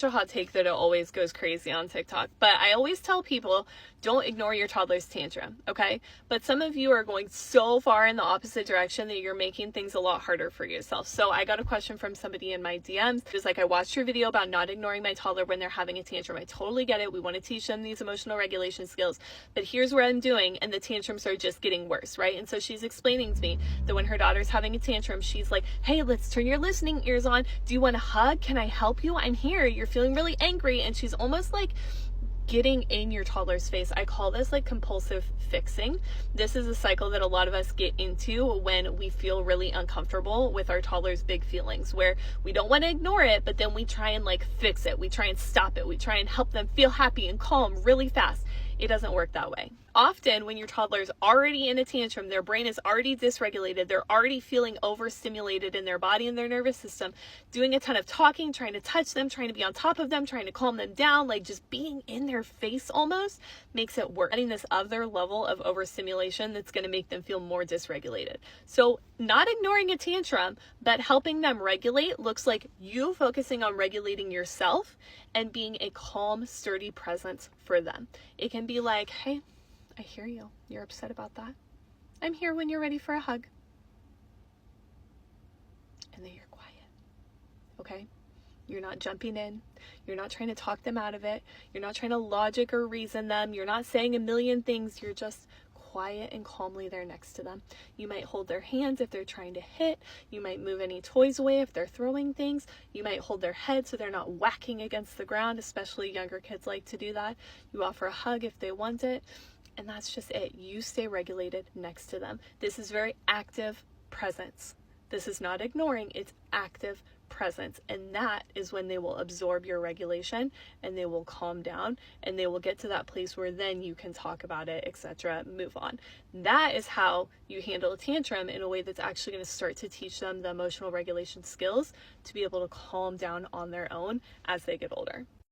A hot take that it always goes crazy on TikTok, but I always tell people, don't ignore your toddler's tantrum, okay? But some of you are going so far in the opposite direction that you're making things a lot harder for yourself. So I got a question from somebody in my DMs. It was like, I watched your video about not ignoring my toddler when they're having a tantrum. I totally get it. We want to teach them these emotional regulation skills, but here's what I'm doing, and the tantrums are just getting worse, right? And so she's explaining to me that when her daughter's having a tantrum, she's like, hey, let's turn your listening ears on. Do you want a hug? Can I help you? I'm here. You're feeling really angry. And she's almost like getting in your toddler's face. I call this like compulsive fixing. This is a cycle that a lot of us get into when we feel really uncomfortable with our toddler's big feelings, where we don't want to ignore it, but then we try and like fix it. We try and stop it. We try and help them feel happy and calm really fast. It doesn't work that way. Often when your toddler's already in a tantrum, their brain is already dysregulated, they're already feeling overstimulated in their body and their nervous system, doing a ton of talking, trying to touch them, trying to be on top of them, trying to calm them down, like just being in their face almost makes it worse. Adding this other level of overstimulation that's going to make them feel more dysregulated. So not ignoring a tantrum, but helping them regulate looks like you focusing on regulating yourself and being a calm, sturdy presence for them. It can be like, hey, I hear you. You're upset about that. I'm here when you're ready for a hug. And then you're quiet. Okay? You're not jumping in. You're not trying to talk them out of it. You're not trying to logic or reason them. You're not saying a million things. You're just quiet and calmly there next to them. You might hold their hands if they're trying to hit. You might move any toys away if they're throwing things. You might hold their head so they're not whacking against the ground, especially younger kids like to do that. You offer a hug if they want it. And that's just it. You stay regulated next to them. This is very active presence. This is not ignoring, it's active presence. And that is when they will absorb your regulation and they will calm down and they will get to that place where then you can talk about it, etc., move on. That is how you handle a tantrum in a way that's actually going to start to teach them the emotional regulation skills to be able to calm down on their own as they get older.